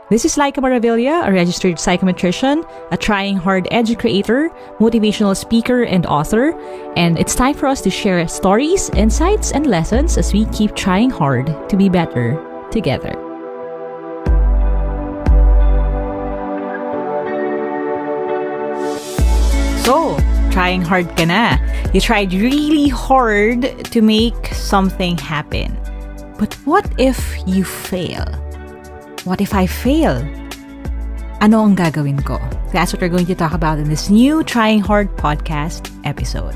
This is Lyqa Maravilla, a registered psychometrician, a trying hard educator, motivational speaker, and author. And it's time for us to share stories, insights, and lessons as we keep trying hard to be better together. So, trying hard ka na. You tried really hard to make something happen. But what if you fail? What if I fail? Ano ang gagawin ko? That's what we're going to talk about in this new Trying Hard podcast episode.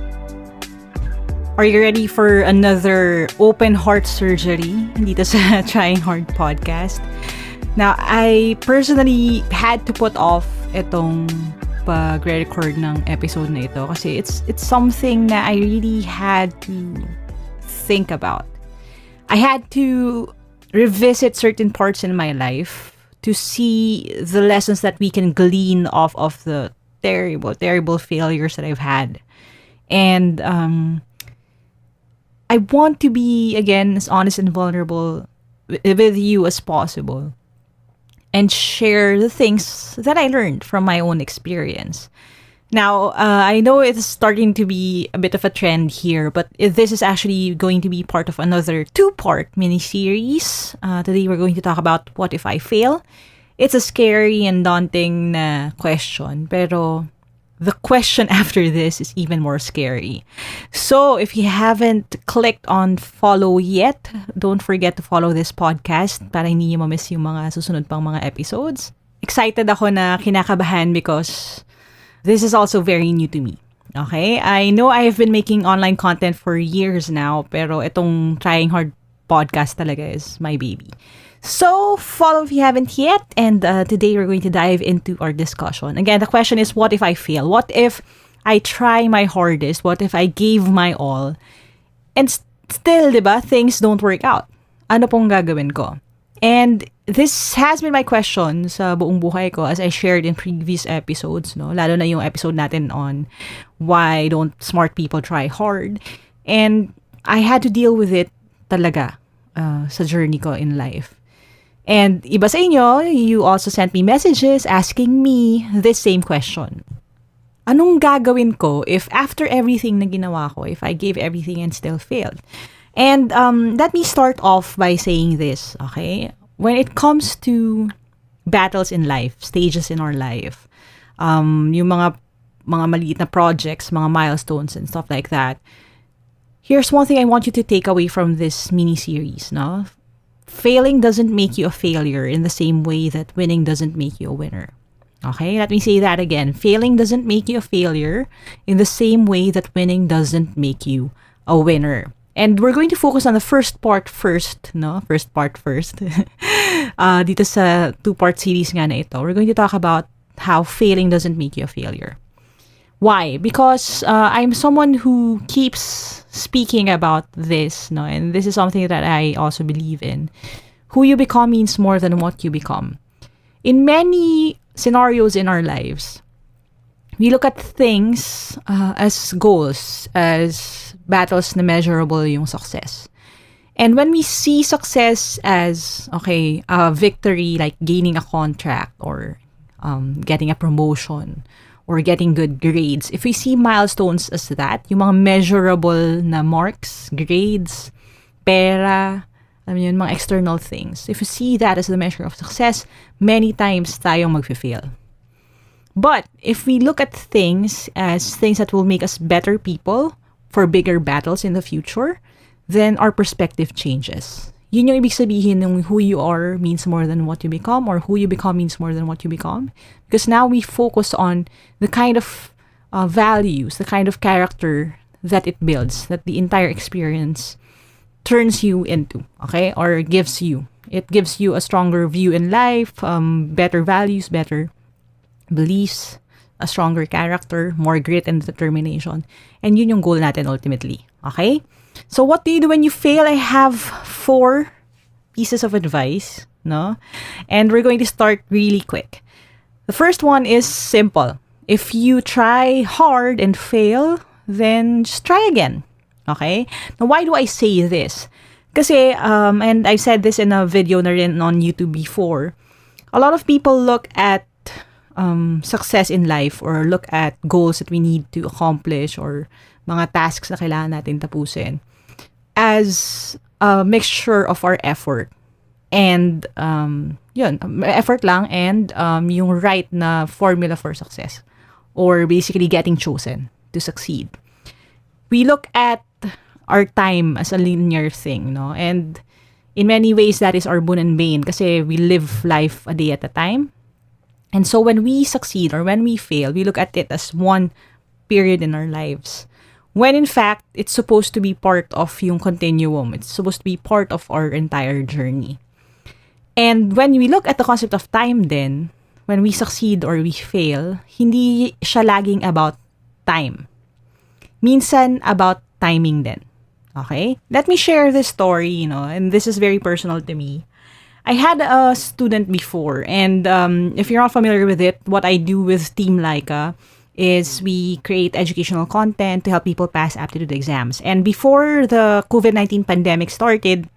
Are you ready for another open heart surgery dito sa Trying Hard podcast? Now, I personally had to put off itong pag-record ng episode na ito kasi it's something na I really had to think about. I had to revisit certain parts in my life to see the lessons that we can glean off of the terrible failures that I've had. And I want to be, again, as honest and vulnerable with you as possible and share the things that I learned from my own experience. Now, I know it's starting to be a bit of a trend here, but this is actually going to be part of another 2-part mini-series. Today, we're going to talk about what if I fail. It's a scary and daunting question, pero the question after this is even more scary. So, if you haven't clicked on follow yet, don't forget to follow this podcast para hindi nyo ma-miss yung mga susunod pang mga episodes. Excited ako na kinakabahan because this is also very new to me. Okay? I know I have been making online content for years now, pero itong Trying Hard podcast talaga is my baby. So, follow if you haven't yet, and today we're going to dive into our discussion. Again, the question is, what if I fail? What if I try my hardest? What if I gave my all? And still, diba, things don't work out. Ano pong gagawin ko? And this has been my question sa buong buhay ko as I shared in previous episodes, no? Lalo na yung episode natin on why don't smart people try hard. And I had to deal with it talaga sa journey ko in life. And iba sa inyo, you also sent me messages asking me this same question. Anong gagawin ko if after everything na ginawa ko, if I gave everything and still failed? And let me start off by saying this, okay? When it comes to battles in life, stages in our life, yung mga maliit na projects, mga milestones and stuff like that, here's one thing I want you to take away from this mini-series, no? Failing doesn't make you a failure in the same way that winning doesn't make you a winner. Okay, let me say that again. Failing doesn't make you a failure in the same way that winning doesn't make you a winner. And we're going to focus on the first part first, no? First part first. Dito sa 2-part series nga na ito, we're going to talk about how failing doesn't make you a failure. Why? Because I'm someone who keeps speaking about this, no? And this is something that I also believe in. Who you become means more than what you become. In many scenarios in our lives, we look at things as goals, as battles na measurable yung success. And when we see success as, okay, a victory like gaining a contract or getting a promotion or getting good grades, if we see milestones as that, yung mga measurable na marks, grades, pera, yun, mga external things, if we see that as the measure of success, many times tayong magfe-fail. But if we look at things as things that will make us better people for bigger battles in the future, then our perspective changes. Yun yung ibig sabihin ng who you are means more than what you become, or who you become means more than what you become. Because now we focus on the kind of values, the kind of character that it builds, that the entire experience turns you into, okay? Or gives you. It gives you a stronger view in life, better values, better beliefs, a stronger character, more grit and determination. And yun yung goal natin ultimately, okay? So what do you do when you fail? I have 4 pieces of advice, no? And we're going to start really quick. The first one is simple. If you try hard and fail, then just try again, okay? Now, why do I say this? Kasi, and I've said this in a video na rin on YouTube before, A lot of people look at success in life or look at goals that we need to accomplish or mga tasks na kailangan natin tapusin as a mixture of our effort and yun, effort lang and yung right na formula for success or basically getting chosen to succeed. We look at our time as a linear thing, no? And in many ways, that is our boon and bane kasi we live life a day at a time. And so when we succeed or when we fail, we look at it as one period in our lives. When in fact, it's supposed to be part of yung continuum. It's supposed to be part of our entire journey. And when we look at the concept of time then, when we succeed or we fail, hindi siya laging about time. Minsan about timing din. Okay? Let me share this story, and this is very personal to me. I had a student before, and if you're not familiar with it, what I do with Team Lyqa is we create educational content to help people pass aptitude exams. And before the COVID-19 pandemic started,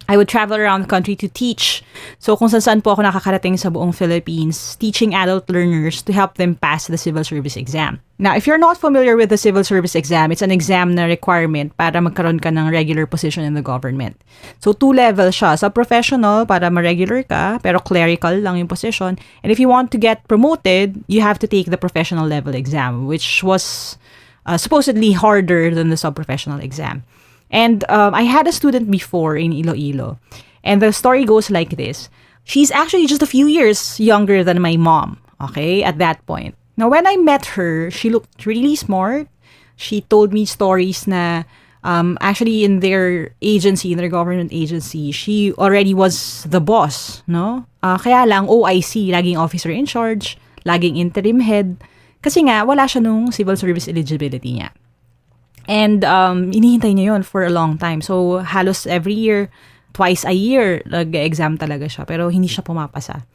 I would travel around the country to teach. So kung saan po ako nakakarating sa buong Philippines, teaching adult learners to help them pass the civil service exam. Now, if you're not familiar with the civil service exam, it's an exam na requirement para magkaroon ka ng regular position in the government. So 2 levels siya. Sa professional, para ma-regular ka, pero clerical lang yung position. And if you want to get promoted, you have to take the professional level exam, which was supposedly harder than the sub-professional exam. And I had a student before in Iloilo. And the story goes like this. She's actually just a few years younger than my mom, okay, at that point. Now, when I met her, she looked really smart. She told me stories na actually in their agency, in their government agency, she already was the boss, no? Kaya lang, OIC, laging officer in charge, laging interim head. Kasi nga, wala siya nung civil service eligibility niya. And inihintay niya yun for a long time. So, halos every year, twice a year, nag-exam talaga siya. Pero hindi siya pumapasa.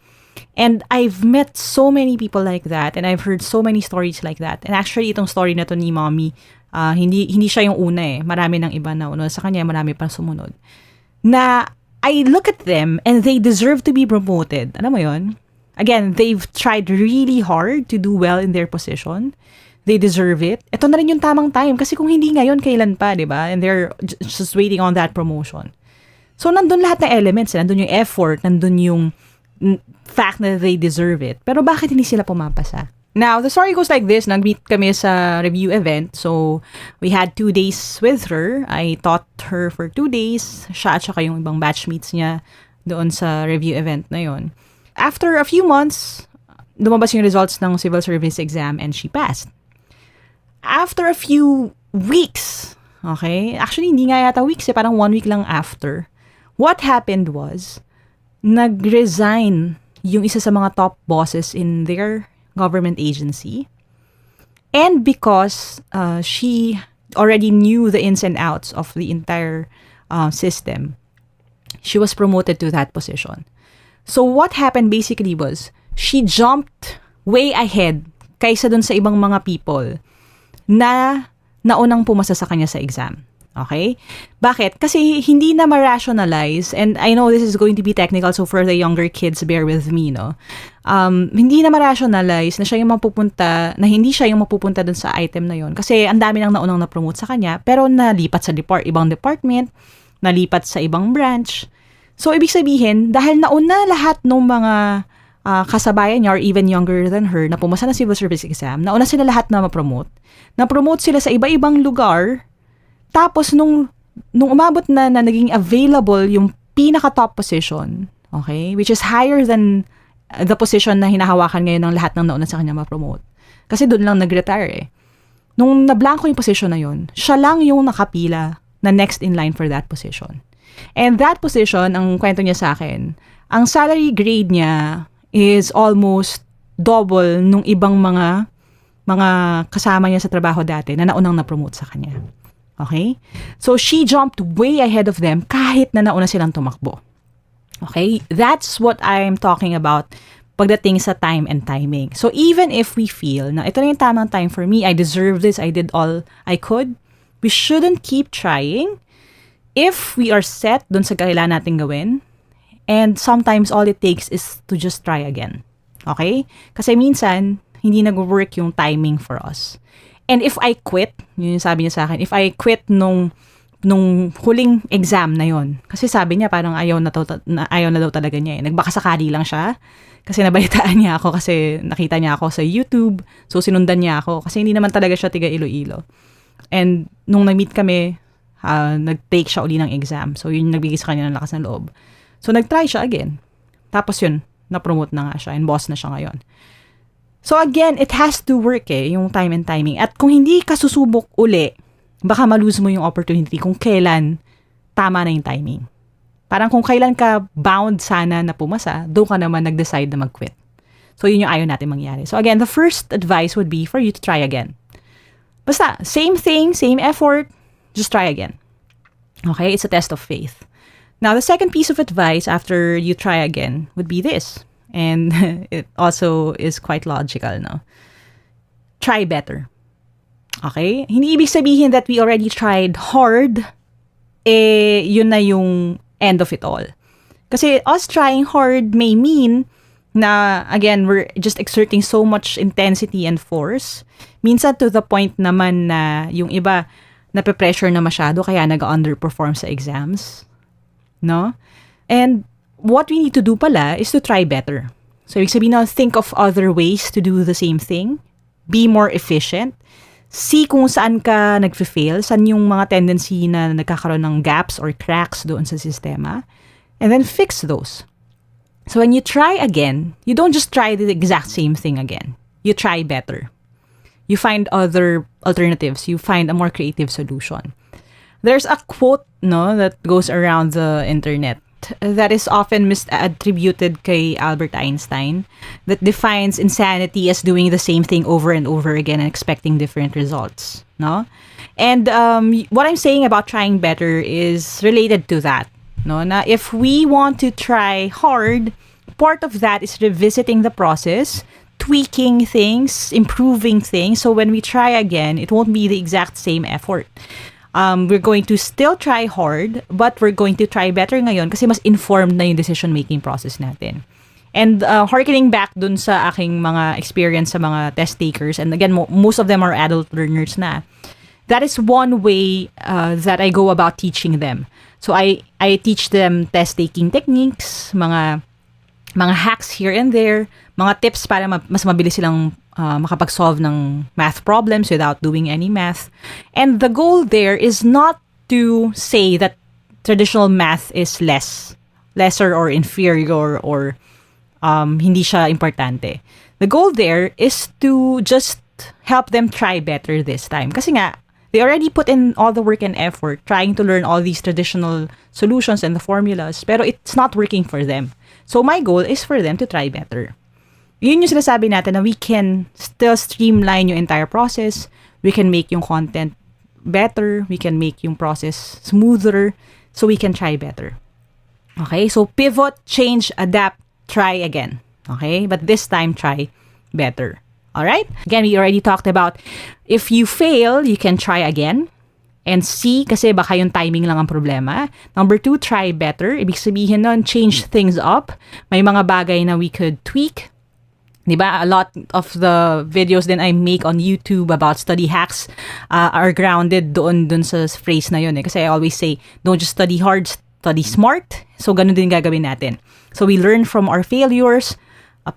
And I've met so many people like that. And I've heard so many stories like that. And actually, itong story na to ni Mommy, hindi siya yung una eh. Marami ng iba na una. Sa kanya, marami pang sumunod. Na I look at them and they deserve to be promoted. Alam mo yun? Again, they've tried really hard to do well in their position. They deserve it. Ito na rin yung tamang time. Kasi kung hindi ngayon, kailan pa, di ba? And they're just waiting on that promotion. So, nandun lahat ng elements. Nandun yung effort. Nandun yung fact na they deserve it. Pero bakit hindi sila pumapasa? Now, the story goes like this. Nag-meet kami sa review event. So, we had 2 days with her. I taught her for 2 days. Siya at saka yung ibang batchmates niya doon sa review event na yon. After a few months, lumabas yung results ng civil service exam and she passed. After a few weeks, okay, actually hindi nga yata weeks parang 1 week lang after, what happened was, nag-resign yung isa sa mga top bosses in their government agency. And because she already knew the ins and outs of the entire system, she was promoted to that position. So what happened basically was, she jumped way ahead kaysa dun sa ibang mga people na naunang pumasa sa kanya sa exam. Okay? Bakit? Kasi hindi na ma-rationalize, and I know this is going to be technical, so for the younger kids, bear with me, no? Hindi na ma-rationalize na siya yung mapupunta, na hindi siya yung mapupunta dun sa item na yon. Kasi ang dami nang naunang na-promote sa kanya, pero nalipat sa ibang department, nalipat sa ibang branch. So, ibig sabihin, dahil nauna lahat ng mga kasabayan niya or even younger than her na pumasa na civil service exam, nauna sila lahat na ma-promote. Na-promote sila sa iba-ibang lugar. Tapos, nung umabot na naging available yung pinaka-top position, okay, which is higher than the position na hinahawakan ngayon ng lahat ng nauna sa kanya ma-promote. Kasi doon lang nag-retire eh. Nung nablanko yung position na yun, siya lang yung nakapila na next in line for that position. And that position, ang kwento niya sa akin, ang salary grade niya is almost double nung ibang mga kasama niya sa trabaho dati na naunang na-promote sa kanya. Okay? So, she jumped way ahead of them kahit na nauna silang tumakbo. Okay? That's what I'm talking about pagdating sa time and timing. So, even if we feel na ito na yung tamang time for me, I deserve this, I did all I could, we shouldn't keep trying if we are set dun sa kailangan natin gawin. And sometimes all it takes is to just try again. Okay? Kasi minsan, hindi nag-work yung timing for us. And if I quit, yun yung sabi niya sa akin, if I quit nung huling exam na yon, kasi sabi niya parang ayaw na daw talaga niya eh. Nagbakasakali lang siya kasi nabalitaan niya ako kasi nakita niya ako sa YouTube, so sinundan niya ako kasi hindi naman talaga siya tiga Iloilo. And nung nag-meet kami, nag-take siya uli ng exam, so yun yung nagbigay sa kanya ng lakas ng loob. So nag-try siya again, tapos yun, na-promote na nga siya and boss na siya ngayon. So again, it has to work yung time and timing. At kung hindi ka susubok uli, baka malose mo yung opportunity kung kailan tama na yung timing. Parang kung kailan ka bound sana na pumasa, doon ka naman nag-decide na mag-quit. So yun yung ayaw natin mangyari. So again, the first advice would be for you to try again. Basta, same thing, same effort, just try again. Okay? It's a test of faith. Now, the second piece of advice after you try again would be this. And it also is quite logical, no? Try better. Okay? Hindi ibig sabihin that we already tried hard, yun na yung end of it all. Kasi us trying hard may mean na, again, we're just exerting so much intensity and force. Minsan to the point naman na yung iba nape-pressure na masyado kaya nag-underperform sa exams. No? And what we need to do pala is to try better. So, ibig sabihin na, think of other ways to do the same thing. Be more efficient. See kung saan ka nag-fail, saan yung mga tendency na nagkakaroon ng gaps or cracks doon sa sistema. And then fix those. So, when you try again, you don't just try the exact same thing again. You try better. You find other alternatives. You find a more creative solution. There's a quote, no, that goes around the internet that is often misattributed kay Albert Einstein that defines insanity as doing the same thing over and over again and expecting different results, no? And what I'm saying about trying better is related to that, no? Na if we want to try hard, part of that is revisiting the process, tweaking things, improving things. So when we try again, it won't be the exact same effort. We're going to still try hard, but we're going to try better ngayon kasi mas informed na yung decision-making process natin. And harkening back dun sa aking mga experience sa mga test takers, and again, most of them are adult learners na, that is one way that I go about teaching them. So I teach them test-taking techniques, mga hacks here and there, mga tips para mas mabilis silang makapag-solve ng math problems without doing any math. And the goal there is not to say that traditional math is lesser or inferior or hindi siya importante. The goal there is to just help them try better this time. Kasi nga, they already put in all the work and effort trying to learn all these traditional solutions and the formulas, pero it's not working for them. So my goal is for them to try better. Yun yung sinasabi natin na we can still streamline yung entire process. We can make yung content better. We can make yung process smoother. So we can try better. Okay? So pivot, change, adapt, try again. Okay? But this time, try better. Alright? Again, we already talked about if you fail, you can try again. And see, kasi baka yung timing lang ang problema. Number 2, try better. Ibig sabihin nun, change things up. May mga bagay na we could tweak. Diba? A lot of the videos then I make on YouTube about study hacks are grounded doon sa phrase na yun. Kasi I always say, don't just study hard, study smart. So, ganun din gagawin natin. So, we learn from our failures,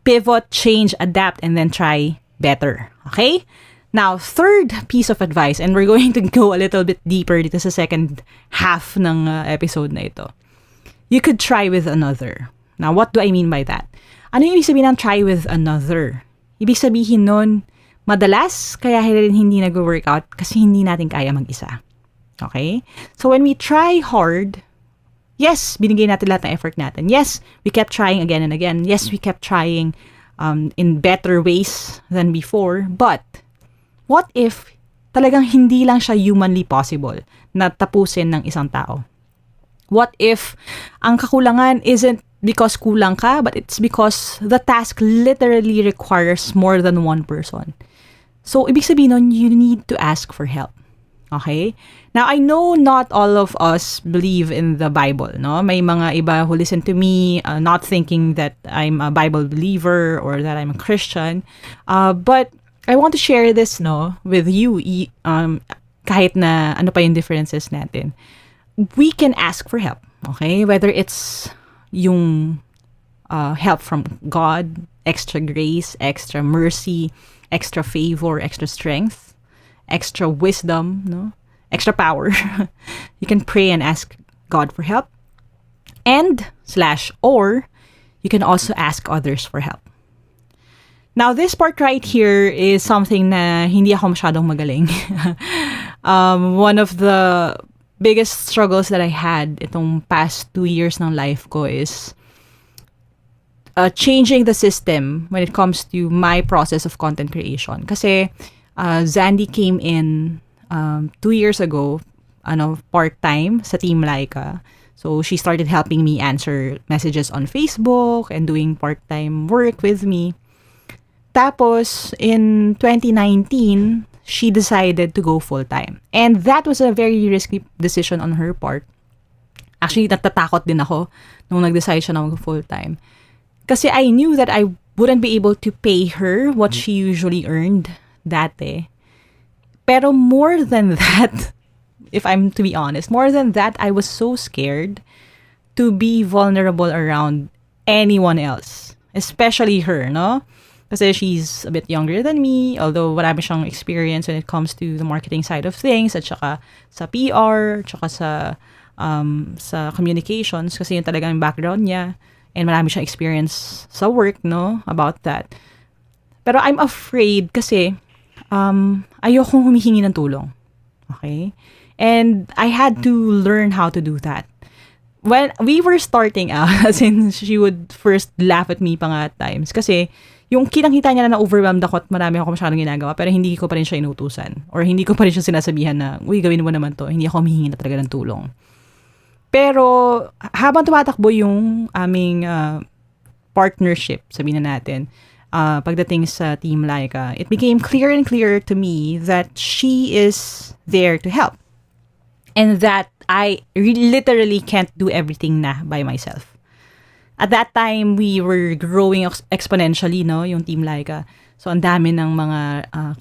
pivot, change, adapt, and then try better. Okay? Now, third piece of advice, and we're going to go a little bit deeper dito sa second half ng episode na ito. You could try with another. Now, what do I mean by that? Ano yung ibig sabihin ng try with another? Ibig sabihin nun, madalas kaya hindi nag-workout kasi hindi natin kaya mag-isa. Okay? So when we try hard, yes, binigay natin lahat ng effort natin. Yes, we kept trying again and again. Yes, we kept trying in better ways than before. But, what if talagang hindi lang siya humanly possible na tapusin ng isang tao? What if ang kakulangan isn't because kulang ka, but it's because the task literally requires more than one person. So, ibig sabihin nun, you need to ask for help. Okay? Now, I know not all of us believe in the Bible, no? May mga iba who listen to me not thinking that I'm a Bible believer or that I'm a Christian. But I want to share this, no, with you, kahit na ano pa yung differences natin. We can ask for help, okay? Whether it's yung help from God, extra grace, extra mercy, extra favor, extra strength, extra wisdom, no? Extra power. You can pray and ask God for help. Or you can also ask others for help. Now, this part right here is something na hindi ako masyadong magaling. One of the biggest struggles that I had itong past 2 years ng life ko is changing the system when it comes to my process of content creation. Kasi Zandy came in 2 years ago, part-time sa Team Lyqa. So she started helping me answer messages on Facebook and doing part-time work with me. Tapos, in 2019, she decided to go full-time. And that was a very risky decision on her part. Actually, natatakot din ako nung nag-decide siya na mag-full-time. Kasi I knew that I wouldn't be able to pay her what she usually earned dati. Pero more than that, if I'm to be honest, more than that, I was so scared to be vulnerable around anyone else. Especially her, no? Kasi she's a bit younger than me, although marami siyang experience when it comes to the marketing side of things, at saka sa PR, at saka sa communications, kasi yun talaga yung background niya. And marami siyang experience sa work, no? About that. Pero I'm afraid kasi ayokong humihingi ng tulong. Okay? And I had to learn how to do that. When we were starting out, as in, she would first laugh at me pa nga at times. Kasi, yung kitang-kita niya na na-overwhelmed ako at marami ako masyadong ginagawa, pero hindi ko pa rin siya inutusan. Or hindi ko pa rin siya sinasabihan na, uy, gawin mo naman to. Hindi ako humihingi na talaga ng tulong. Pero, habang tumatakbo yung aming partnership, sabihin na natin, pagdating sa Team Lyqa, it became clearer and clearer to me that she is there to help. And that I literally can't do everything na by myself. At that time, we were growing exponentially, no, yung Team Lyqa. So, ang dami ng mga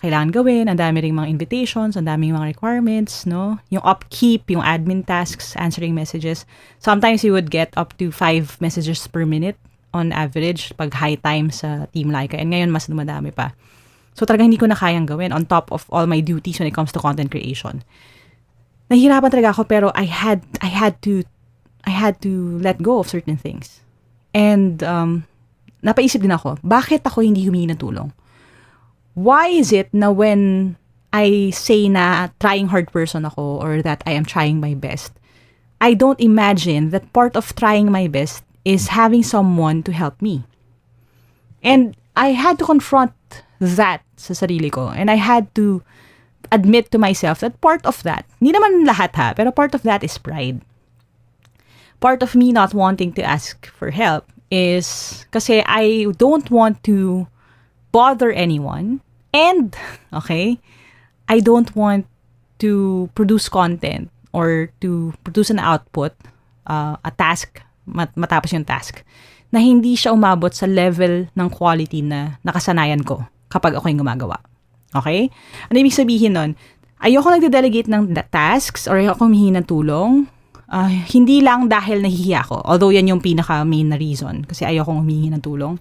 kailangan gawin, ang dami ring mga invitations, ang daming mga requirements, no? Yung upkeep, yung admin tasks, answering messages. Sometimes we would get up to 5 messages per minute on average pag high time sa Team Lyqa. And ngayon, mas dumadami pa. So, talaga hindi ko na kayang gawin on top of all my duties when it comes to content creation. Nahihirapan talaga ako, pero I had to let go of certain things. And napaisip din ako, bakit ako hindi humingi ng tulong? Why is it na when I say na trying hard person ako or that I am trying my best, I don't imagine that part of trying my best is having someone to help me. And I had to confront that sa sarili ko. And I had to admit to myself that part of that, hindi naman lahat ha, pero part of that is pride. Part of me not wanting to ask for help is kasi I don't want to bother anyone, and okay, I don't want to produce content or to produce an output, a task, matapos yung task, na hindi siya umabot sa level ng quality na nakasanayan ko kapag ako yung gumagawa. Okay? Ano ibig sabihin nun? Ayoko nagde-delegate ng tasks or ayoko humihingi ng tulong. Hindi lang dahil nahihiya ako. Although yan yung pinaka-main na reason. Kasi ayokong humihingi ng tulong.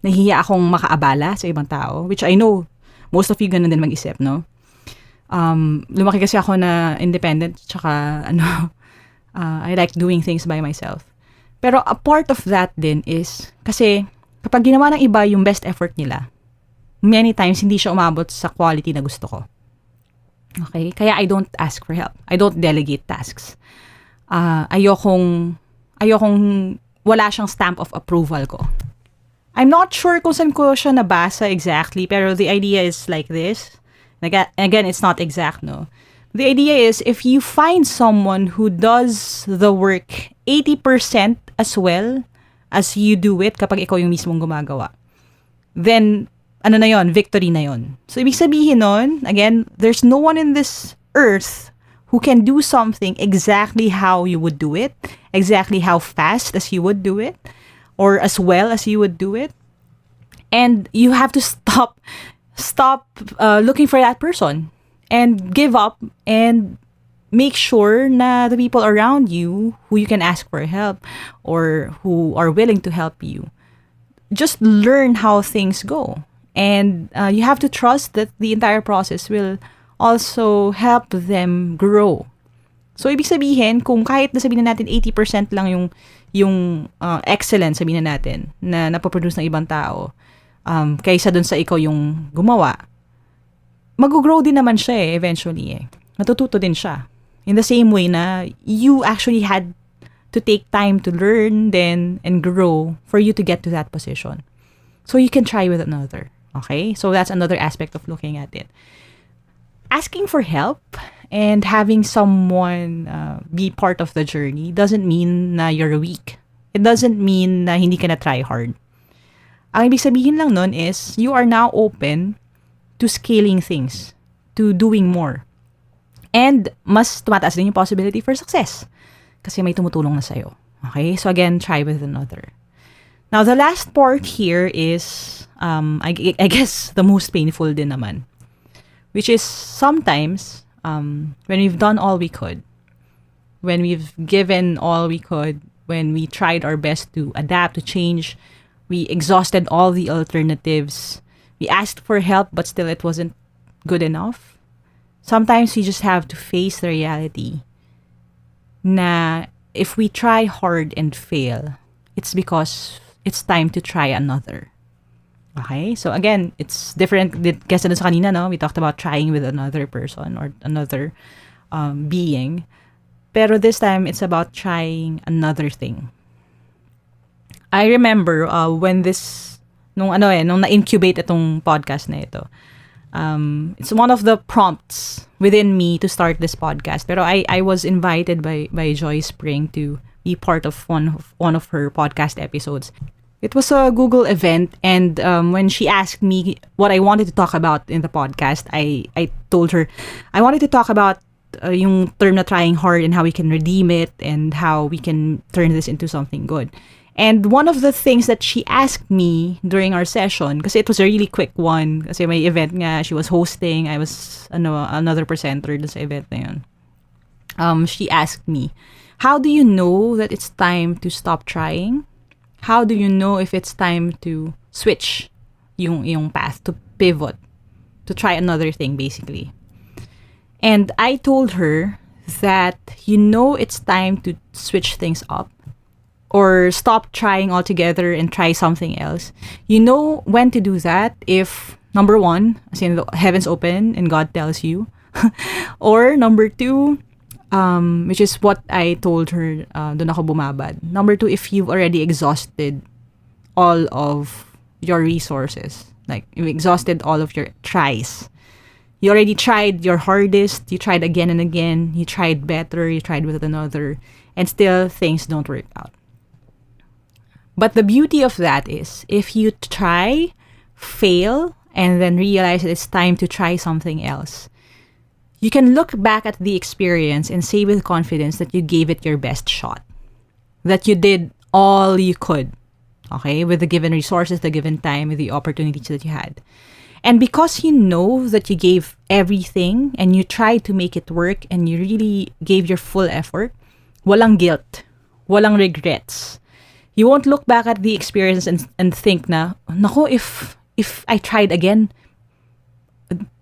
Nahihiya akong makaabala sa ibang tao. Which I know, most of you ganun din mag-isip, no? Lumaki kasi ako na independent. Tsaka, I like doing things by myself. Pero a part of that din is, kasi kapag ginawa ng iba yung best effort nila, many times hindi siya umabot sa quality na gusto ko. Okay? Kaya I don't ask for help. I don't delegate tasks. Ayokong wala siyang stamp of approval ko. I'm not sure kung saan ko siya nabasa exactly, pero the idea is like this. Again, it's not exact, no? The idea is, if you find someone who does the work 80% as well as you do it kapag ikaw yung mismong gumagawa, then, victory na yon. So, ibig sabihin nun, again, there's no one in this earth who can do something exactly how you would do it, exactly how fast as you would do it, or as well as you would do it. And you have to stop looking for that person and give up and make sure na the people around you who you can ask for help or who are willing to help you just learn how things go. And you have to trust that the entire process will also help them grow. So, ibig sabihin, kung kahit na sabihin na natin 80% lang yung excellence, sabihin na natin, na napoproduce ng ibang tao, kaysa dun sa ikaw yung gumawa, mag-grow din naman siya eventually Matututo din siya. In the same way na you actually had to take time to learn then and grow for you to get to that position. So you can try with another. Okay? So that's another aspect of looking at it. Asking for help and having someone be part of the journey doesn't mean na you're weak. It doesn't mean na hindi ka na try hard. Ang ibig sabihin lang nun is you are now open to scaling things, to doing more. And mas tumataas din yung possibility for success kasi may tumutulong na sa'yo. Okay? So again, try with another. Now, the last part here is, I guess, the most painful din naman. Which is sometimes, when we've done all we could, when we've given all we could, when we tried our best to adapt, to change, we exhausted all the alternatives, we asked for help, but still it wasn't good enough. Sometimes we just have to face the reality na if we try hard and fail, it's because it's time to try another. Okay? So again, it's different. Kasi sa kanina, no? We talked about trying with another person or another being. Pero this time, it's about trying another thing. I remember nung na-incubate itong podcast na ito, it's one of the prompts within me to start this podcast. Pero I was invited by Joy Spring to be part of one of her podcast episodes. It was a Google event, and when she asked me what I wanted to talk about in the podcast, I told her I wanted to talk about yung term na trying hard and how we can redeem it and how we can turn this into something good. And one of the things that she asked me during our session, kasi it was a really quick one, kasi may event nga, she was hosting, I was another presenter dun sa event na yun. She asked me, how do you know that it's time to stop trying? How do you know if it's time to switch yung path, to pivot, to try another thing, basically? And I told her that it's time to switch things up or stop trying altogether and try something else. You know when to do that if, number one, as in the heavens open and God tells you, or number two, which is what I told her, doon ako bumabad. Number two, if you've already exhausted all of your resources, like you've exhausted all of your tries. You already tried your hardest, you tried again and again, you tried better, you tried with another, and still things don't work out. But the beauty of that is, if you try, fail, and then realize that it's time to try something else, you can look back at the experience and say with confidence that you gave it your best shot. That you did all you could, okay, with the given resources, the given time, with the opportunities that you had. And because you know that you gave everything and you tried to make it work and you really gave your full effort, walang guilt, walang regrets. You won't look back at the experience and think na, nako, if I tried again,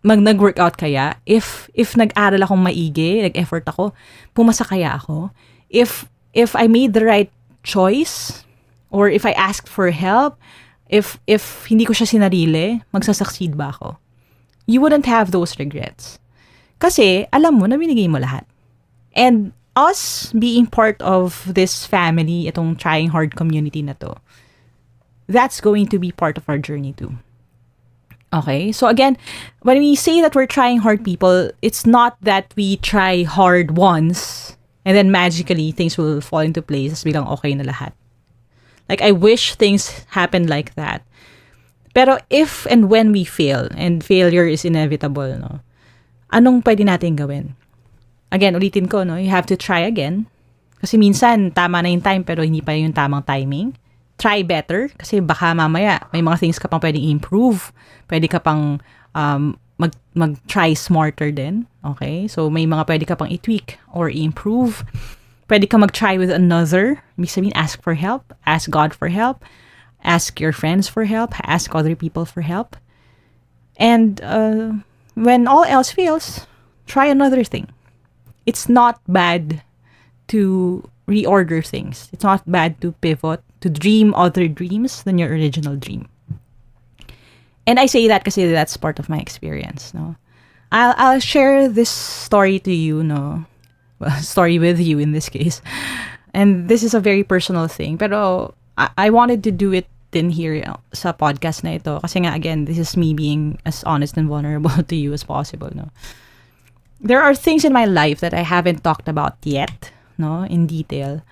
nag-workout kaya? If nag-aral akong maigi, nag-effort ako, pumasa kaya ako? If I made the right choice, or if I asked for help, if hindi ko siya sinarili, magsasucceed ba ako? You wouldn't have those regrets. Kasi, alam mo na binigay mo lahat. And us being part of this family, itong trying hard community na to, that's going to be part of our journey too. Okay? So again, when we say that we're trying hard, people, it's not that we try hard once and then magically things will fall into place as bilang okay na lahat. Like, I wish things happened like that. Pero if and when we fail, and failure is inevitable, no? anong pwede natin gawin? Again, ulitin ko, no? You have to try again. Kasi minsan, tama na yung time pero hindi pa yung tamang timing. Try better kasi baka mamaya may mga things ka pang pwedeng improve. Pwede ka pang mag-try smarter din. Okay? So, may mga pwede ka pang i-tweak or i-improve. Pwede ka mag-try with another. Ibig sabihin, ask for help. Ask God for help. Ask your friends for help. Ask other people for help. And when all else fails, try another thing. It's not bad to reorder things. It's not bad to pivot, to dream other dreams than your original dream. And I say that kasi that's part of my experience. No, I'll share this story to you. No, well, story with you in this case. And this is a very personal thing. Pero I wanted to do it din here sa podcast na ito. Kasi nga, again, this is me being as honest and vulnerable to you as possible. No, there are things in my life that I haven't talked about yet, no, in detail.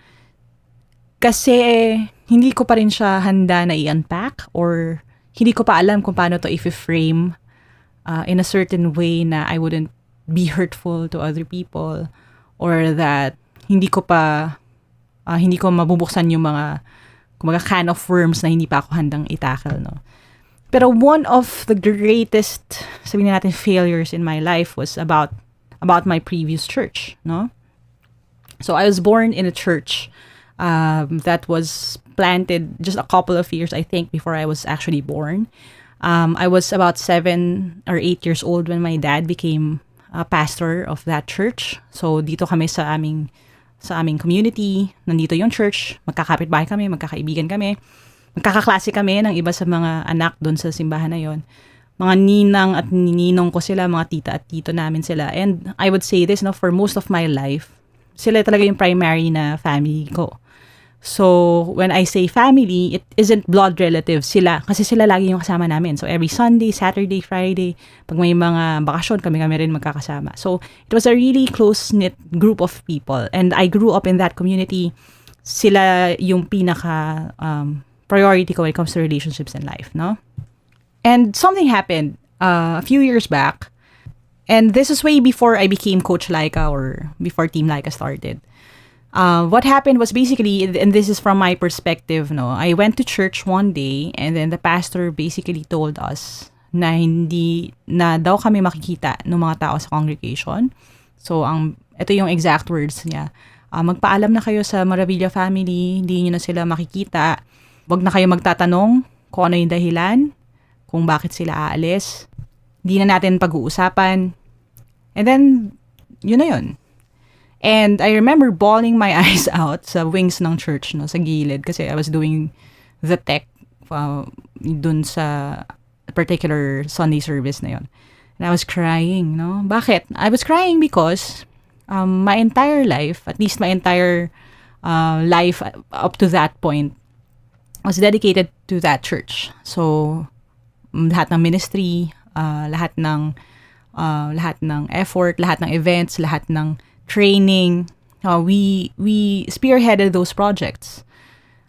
Kasi hindi ko pa rin siya handa na i-unpack or hindi ko pa alam kung paano to i-frame in a certain way na I wouldn't be hurtful to other people or that hindi ko mabubuksan yung mga can of worms na hindi pa ako handang itackle, no. Pero one of the greatest, sabihin natin, failures in my life was about my previous church, no. So I was born in a church that was planted just a couple of years, I think, before I was actually born. I was about 7 or 8 years old when my dad became a pastor of that church. So dito kami sa aming community, nandito yung church, magkakapitbahay kami, magkakaibigan kami, magkakaklase kami ng iba sa mga anak doon sa simbahan na yon. Mga ninang at ninong ko sila, mga tita at tito namin sila. And I would say this, no, for most of my life, sila talaga yung primary na family ko. So, when I say family, it isn't blood relatives sila. Kasi sila lagi yung kasama namin. So, every Sunday, Saturday, Friday, pag may mga bakasyon, kami rin magkakasama. So, it was a really close-knit group of people. And I grew up in that community. Sila yung pinaka priority ko when it comes to relationships in life, no? And something happened a few years back. And this is way before I became Coach Lyqa or before Team Lyqa started. What happened was basically, and this is from my perspective, no, I went to church one day and then the pastor basically told us na hindi na daw kami makikita ng mga tao sa congregation. So, ito yung exact words niya. Magpaalam na kayo sa Maravilla family, hindi nyo na sila makikita. Wag na kayo magtatanong kung ano yung dahilan, kung bakit sila aalis. Hindi na natin pag-uusapan. And then, yun na yun. And I remember bawling my eyes out sa wings ng church, no, sa gilid, kasi I was doing the tech dun sa particular Sunday service na yun. And I was crying, no? Bakit? I was crying because my entire life, at least my entire life up to that point, was dedicated to that church. So, lahat ng ministry, lahat ng effort, lahat ng events, lahat ng training, we spearheaded those projects.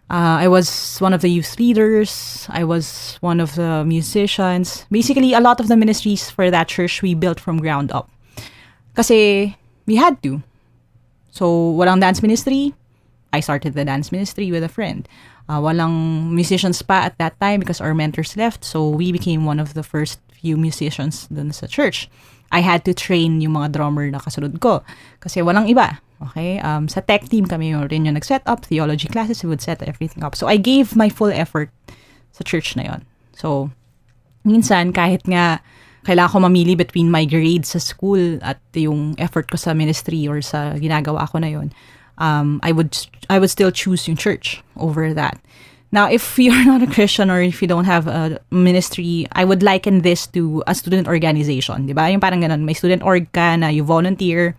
I was one of the youth leaders. I was one of the musicians. Basically, a lot of the ministries for that church we built from ground up. Kasi we had to. So, walang dance ministry. I started the dance ministry with a friend. Walang musicians pa at that time because our mentors left. So, we became one of the first few musicians dun sa church. I had to train yung mga drummer na kasunod ko kasi walang iba. Okay? Sa tech team kami rin yung nag-set up, theology classes, we would set everything up. So, I gave my full effort sa church na yon. So, minsan, kahit nga kailangan ko mamili between my grades sa school at yung effort ko sa ministry or sa ginagawa ko na yon, I would still choose yung church over that. Now, if you're not a Christian or if you don't have a ministry, I would liken this to a student organization. Diba? Yung parang ganun, may student org ka na you volunteer,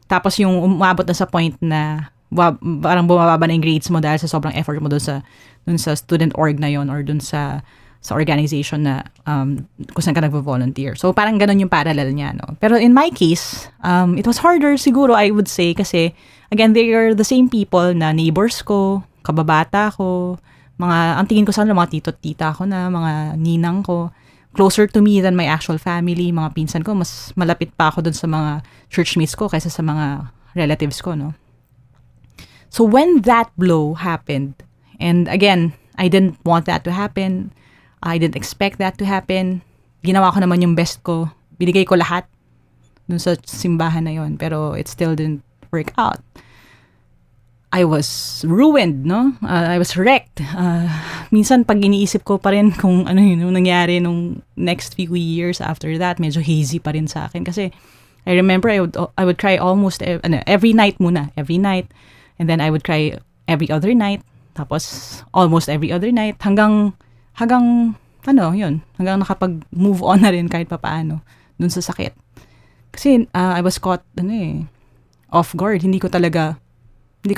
tapos yung umabot na sa point na parang bumababa na yung grades mo dahil sa sobrang effort mo dun sa student org na yon or dun sa organization na kung saan ka nagvo-volunteer. So, parang ganun yung parallel niya, no? Pero in my case, it was harder siguro, I would say, kasi, again, they are the same people na neighbors ko, kababata ko, ang tingin ko sana mga tito at tita ko na, mga ninang ko, closer to me than my actual family. Mga pinsan ko, mas malapit pa ako dun sa mga churchmates ko kaysa sa mga relatives ko, no? So when that blow happened, and again, I didn't want that to happen. I didn't expect that to happen. Ginawa ko naman yung best ko. Binigay ko lahat dun sa simbahan na yon, pero it still didn't work out. I was ruined, no? I was wrecked. Minsan pag iniisip ko pa rin kung ano yun, yung nangyari nung next few years after that, medyo hazy pa rin sa akin. Kasi I remember I would cry almost every night muna. Every night. And then I would cry every other night. Tapos almost every other night. Hanggang hanggang nakapag-move on na rin kahit papaano dun sa sakit. Kasi I was caught, off guard. Hindi ko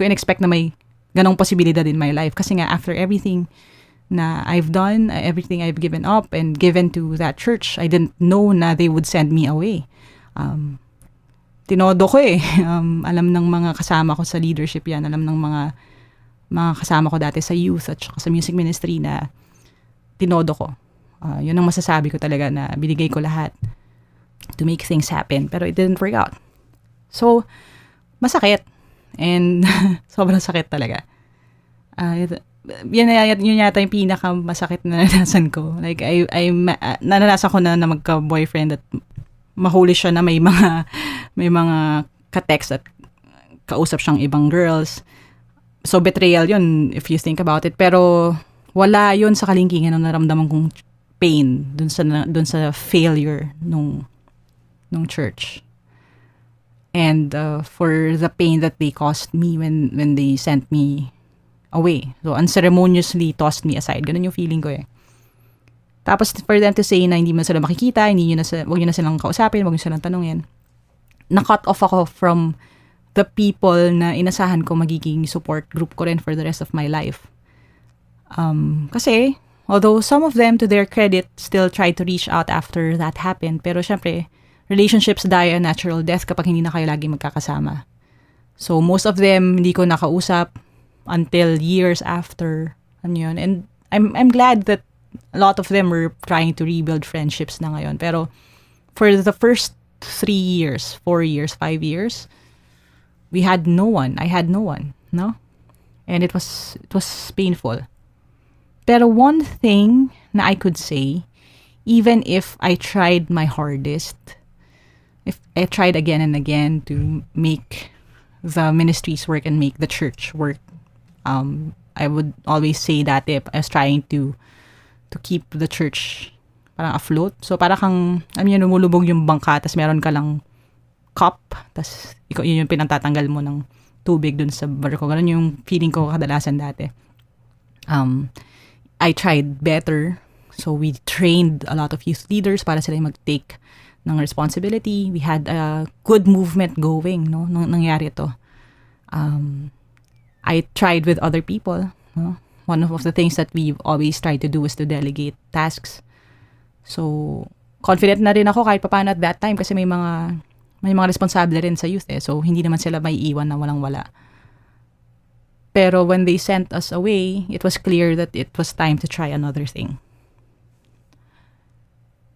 in-expect na may ganong posibilidad in my life. Kasi nga, after everything na I've done, everything I've given up and given to that church, I didn't know na they would send me away. Tinodo ko alam ng mga kasama ko sa leadership yan. Alam ng mga kasama ko dati sa youth at saka sa music ministry na tinodo ko. Yun ang masasabi ko talaga na binigay ko lahat to make things happen. Pero it didn't work out. So, masakit. And sobrang sakit talaga. Yun yata yung pinakamasakit na naranasan ko. Like, naranasan ko na magka-boyfriend at mahuli siya na may mga ka-text at kausap siyang ibang girls. So, betrayal yun if you think about it. Pero, wala yun sa kalingkingan ng naramdaman kong pain dun sa failure nung church. And for the pain that they caused me when they sent me away. So, unceremoniously tossed me aside. Ganun yung feeling ko Tapos, for them to say na hindi mo sila makikita, wag nyo na silang kausapin, wag nyo silang tanungin. Na-cut off ako from the people na inasahan ko magiging support group ko rin for the rest of my life. Kasi, although some of them, to their credit, still tried to reach out after that happened, pero syempre, relationships die a natural death kapag hindi na kayo lagi magkakasama. So, most of them, hindi ko nakausap until years after. Yun. And I'm glad that a lot of them were trying to rebuild friendships na ngayon. Pero, for the first 3 years, 4 years, 5 years, we had no one. I had no one, no? And it was painful. Pero one thing na I could say, even if I tried my hardest, if I tried again and again to make the ministries work and make the church work, I would always say that I was trying to keep the church parang afloat. So para kang, lumulubog yung bangka, tas meron ka lang cup, tas yun yung pinagtatanggal mo ng tubig dun sa barko. Ganun yung feeling ko kadalasan dati. I tried better. So we trained a lot of youth leaders para sila mag-take ng responsibility. We had a good movement going, no, nung nangyari ito. I tried with other people, no? One of the things that we've always tried to do is to delegate tasks. So, confident na rin ako kahit papaano at that time kasi may mga responsable rin sa youth So, hindi naman sila may iwan na walang-wala. Pero when they sent us away, it was clear that it was time to try another thing.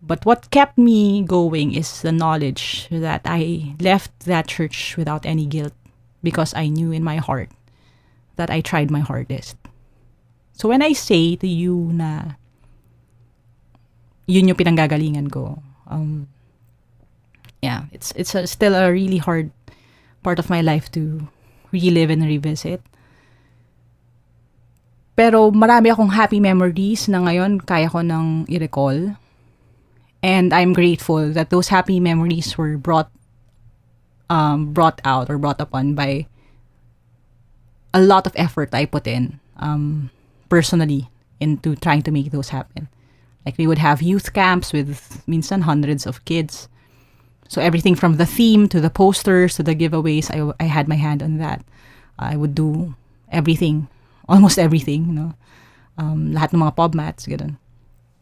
But what kept me going is the knowledge that I left that church without any guilt because I knew in my heart that I tried my hardest. So when I say to you na yun yung pinanggagalingan ko, it's still a really hard part of my life to relive and revisit. Pero marami akong happy memories na ngayon kaya ko nang i-recall. And I'm grateful that those happy memories were brought out or brought upon by a lot of effort I put in personally into trying to make those happen. Like we would have youth camps with minsan hundreds of kids. So everything from the theme to the posters to the giveaways, I had my hand on that. I would do everything, almost everything, lahat ng mga PubMats, ganun.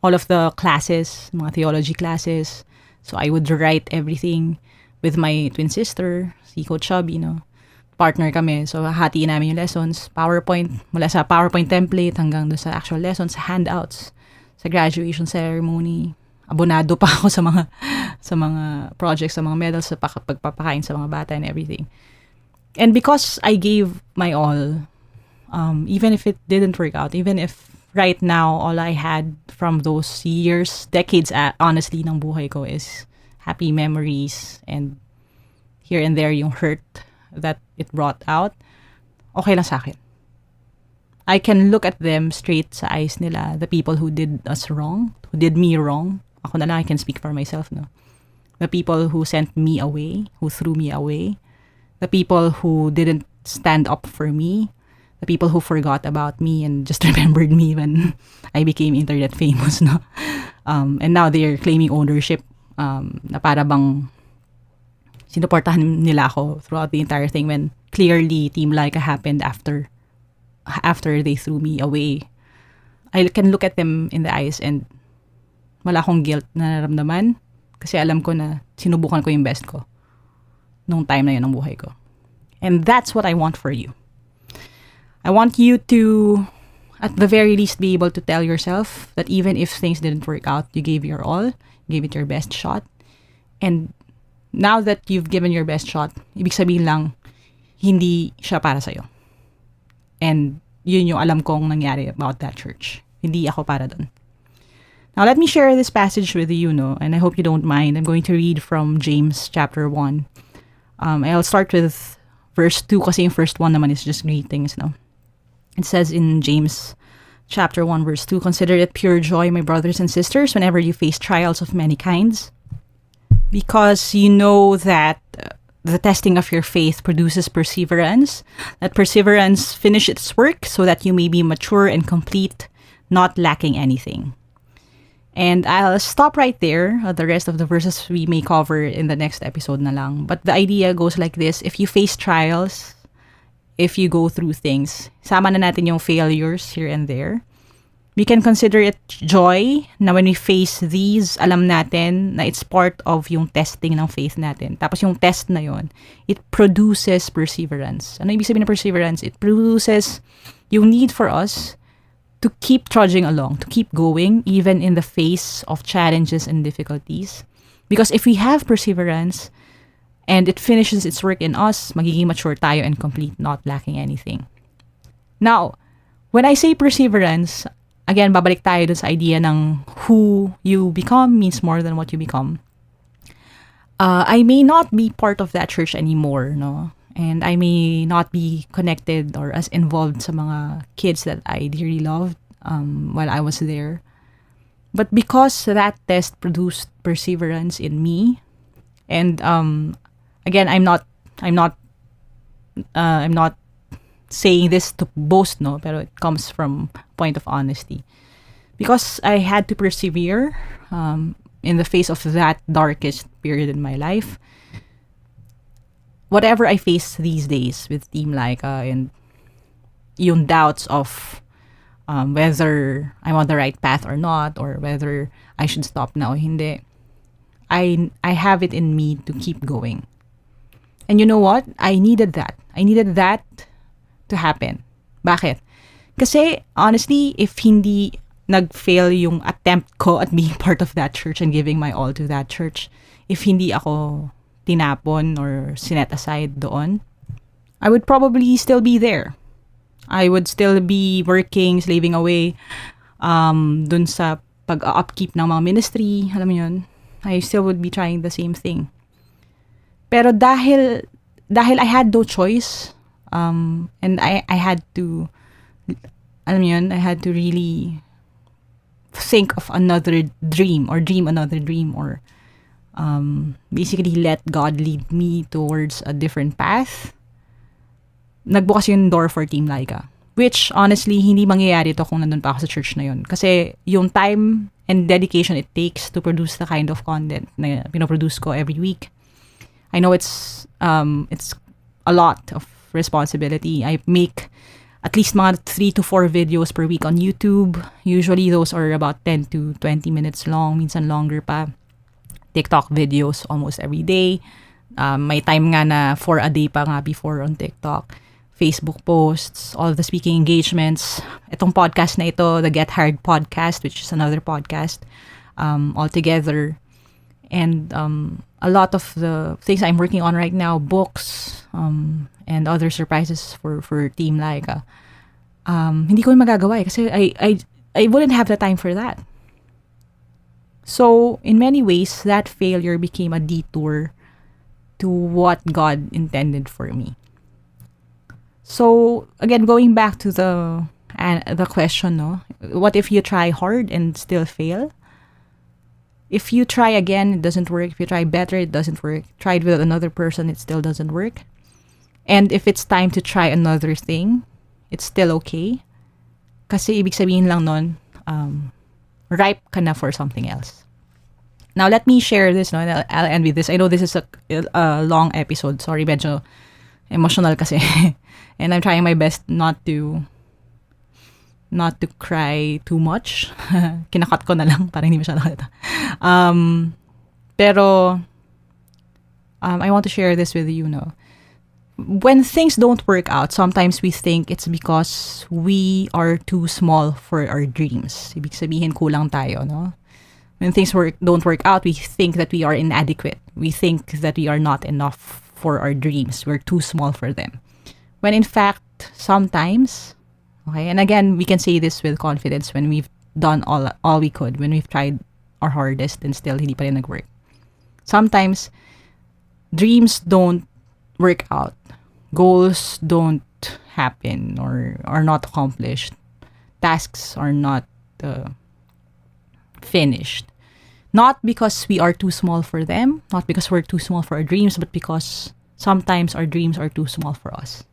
All of the classes, mga theology classes. So I would write everything with my twin sister, si Coach Chubby, partner kami. So hatiin namin yung lessons, PowerPoint, mula sa PowerPoint template hanggang doon sa actual lessons, handouts, sa graduation ceremony. abonado pa ako sa mga projects, sa mga medals, sa pagpapakain sa mga bata and everything. And because I gave my all, even if it didn't work out, even if right now all I had from those years, decades, honestly, ng buhay ko is happy memories and here and there yung hurt that it brought out, okay lang sa akin. I can look at them straight sa eyes nila, the people who did us wrong, who did me wrong. Ako na lang, I can speak for myself, no? The people who sent me away, who threw me away, the people who didn't stand up for me, the people who forgot about me and just remembered me when I became internet famous, no? And now they're claiming ownership, na para bang sinuportahan nila ako throughout the entire thing when clearly Team Lyqa happened after they threw me away. I can look at them in the eyes and wala akong guilt na naramdaman kasi alam ko na sinubukan ko yung best ko nung time na yun ng buhay ko. And that's what I want for you. I want you to, at the very least, be able to tell yourself that even if things didn't work out, you gave your all, you gave it your best shot. And now that you've given your best shot, ibig sabihin lang, hindi siya para sa'yo. And yun yung alam kong nangyari about that church. Hindi ako para dun. Now, let me share this passage with you, no? And I hope you don't mind. I'm going to read from James chapter 1. I'll start with verse 2 kasi yung first one naman is just greetings, no? It says in James chapter 1, verse 2, "Consider it pure joy, my brothers and sisters, whenever you face trials of many kinds, because you know that the testing of your faith produces perseverance. That perseverance finish its work so that you may be mature and complete, not lacking anything." And I'll stop right there. The rest of the verses we may cover in the next episode na lang. But the idea goes like this. If you face trials, if you go through things, sama na natin yung failures here and there, we can consider it joy na when we face these, alam natin na it's part of yung testing ng faith natin. Tapos yung test na yon, it produces perseverance. Ano ibig sabihin ng perseverance? It produces yung need for us to keep trudging along, to keep going, even in the face of challenges and difficulties. Because if we have perseverance and it finishes its work in us, magiging mature tayo and complete, not lacking anything. Now, when I say perseverance, again, babalik tayo dun sa idea ng who you become means more than what you become. I may not be part of that church anymore, no? And I may not be connected or as involved sa mga kids that I dearly loved while I was there. But because that test produced perseverance in me, and again, I'm not saying this to boast, no, pero it comes from a point of honesty. Because I had to persevere in the face of that darkest period in my life. Whatever I face these days with Team Lyqa and yung doubts of whether I'm on the right path or not, or whether I should stop na o hindi, I have it in me to keep going. And you know what? I needed that. I needed that to happen. Bakit? Kasi, honestly, if hindi nag-fail yung attempt ko at being part of that church and giving my all to that church, if hindi ako tinapon or sinet aside doon, I would probably still be there. I would still be working, slaving away dun sa pag-upkeep ng mga ministry, alam mo yun, I still would be trying the same thing. Pero dahil I had no choice, and I had to, alam mo yun, I had to really think of another dream or dream another dream or basically let God lead me towards a different path. Nagbukas yung door for Team Lyqa. Which, honestly, hindi mangyayari to kung nandun pa ako sa church na yun. Kasi yung time and dedication it takes to produce the kind of content na pinoproduce ko every week, I know it's a lot of responsibility. I make at least mga 3 to 4 videos per week on YouTube. Usually, those are about 10 to 20 minutes long, minsan longer pa. TikTok videos almost every day. May time nga na 4 a day pa nga before on TikTok. Facebook posts, all of the speaking engagements. Itong podcast na ito, the Get Hired podcast, which is another podcast. altogether. And a lot of the things I'm working on right now, books, and other surprises for Team Lyqa, hindi ko magagawa kasi I wouldn't have the time for that. So, in many ways, that failure became a detour to what God intended for me. So, again, going back to the question, no? What if you try hard and still fail? If you try again, it doesn't work. If you try better, it doesn't work. Tried with another person, it still doesn't work. And if it's time to try another thing, it's still okay. Kasi ibig sabihin lang nun, ripe ka na for something else. Now, let me share this, no? And I'll end with this. I know this is a long episode. Sorry, medyo emotional kasi. And I'm trying my best not to cry too much. Kinakat ko na lang para hindi masyado nakita. Pero I want to share this with you, no? When things don't work out, sometimes we think it's because we are too small for our dreams. Ibig sabihin, kulang tayo, no? When things don't work out, we think that we are inadequate. We think that we are not enough for our dreams. We're too small for them. When in fact, sometimes, okay, and again, we can say this with confidence when we've done all we could, when we've tried our hardest and still hindi pa rin nag-work. Sometimes, dreams don't work out. Goals don't happen or are not accomplished. Tasks are not finished. Not because we are too small for them, not because we're too small for our dreams, but because sometimes our dreams are too small for us.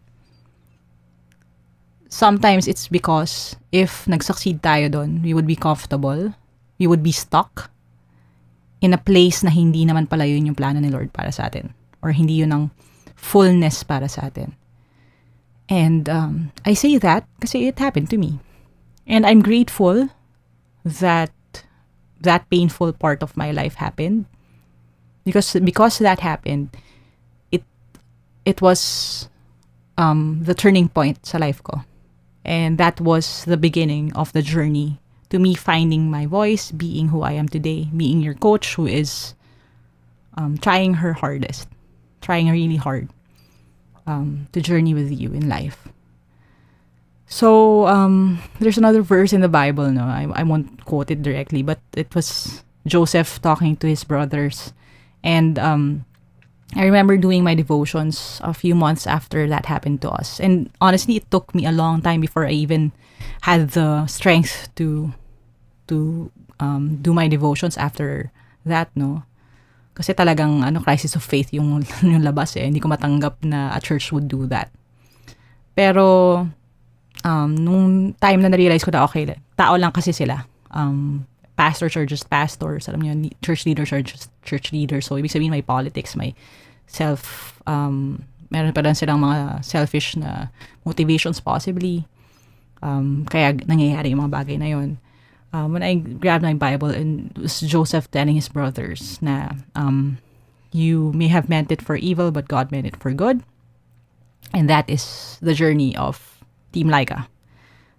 Sometimes it's because if nag-succeed tayo doon, we would be comfortable, we would be stuck in a place na hindi naman pala yun yung plano ni Lord para sa atin. Or hindi yun ang fullness para sa atin. And I say that kasi it happened to me. And I'm grateful that that painful part of my life happened. Because that happened, it was the turning point sa life ko. And that was the beginning of the journey to me finding my voice, being who I am today, being your coach who is trying her hardest, trying really hard to journey with you in life. So, there's another verse in the Bible, no? I won't quote it directly, but it was Joseph talking to his brothers. And I remember doing my devotions a few months after that happened to us. And honestly, it took me a long time before I even had the strength to do my devotions after that, no? Kasi talagang crisis of faith yung labas eh. Hindi ko matanggap na a church would do that. Pero nung time na na-realize ko na okay, tao lang kasi sila. Pastors are just pastors. Alam niyo, church leaders are just church leaders. So, ibig sabihin may politics, may meron pa lang silang mga selfish na motivations possibly. Kaya nangyayari yung mga bagay na yun. When I grabbed my Bible, and it was Joseph telling his brothers na you may have meant it for evil, but God meant it for good. And that is the journey of Team Lyqa.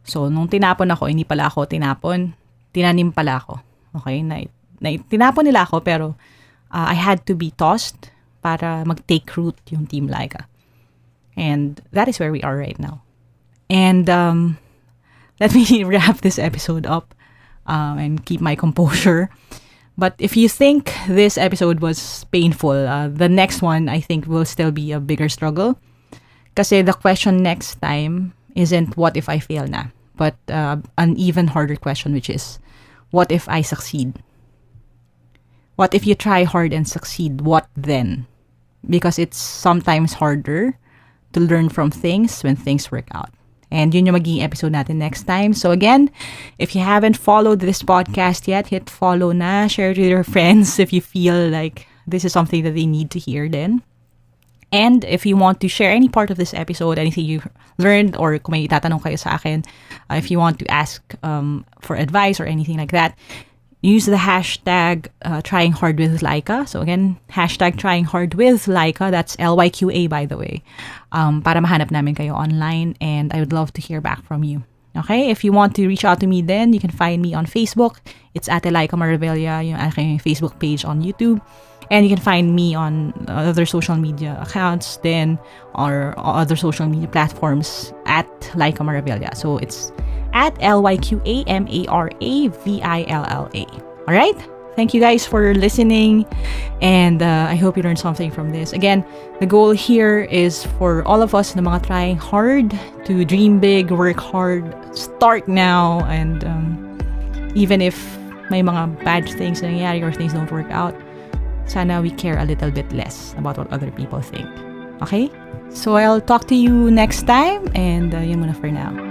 So, nung tinapon ako, hindi pala ako tinapon. Tinanim pala ako. Okay? Tinapon nila ako, pero I had to be tossed para mag-take root yung Team Lyqa. And that is where we are right now. And let me wrap this episode up and keep my composure. But if you think this episode was painful, the next one, I think, will still be a bigger struggle. Kasi the question next time isn't what if I fail na, but an even harder question, which is, what if I succeed? What if you try hard and succeed? What then? Because it's sometimes harder to learn from things when things work out. And yun yung magiging episode natin next time. So again, if you haven't followed this podcast yet, hit follow na. Share it with your friends if you feel like this is something that they need to hear then. And if you want to share any part of this episode, anything you learned, or kung may itatanong kayo sa akin, if you want to ask for advice or anything like that, use the hashtag trying hard with Lyqa. So again, hashtag trying hard with Lyqa. That's LYQA, by the way. Para mahanap namin kayo online, and I would love to hear back from you. Okay? If you want to reach out to me then, you can find me on Facebook. It's at Lyqa Maravilla, yung aking Facebook page on YouTube. And you can find me on other social media accounts then, or other social media platforms at Lyqa Maravilla. So it's at LYQAMARAVILLA. Alright? Thank you guys for listening, and I hope you learned something from this. Again, the goal here is for all of us na mga trying hard to dream big, work hard, start now, and even if may mga bad things na nangyari or things don't work out, sana we care a little bit less about what other people think. Okay? So I'll talk to you next time, and yun muna for now.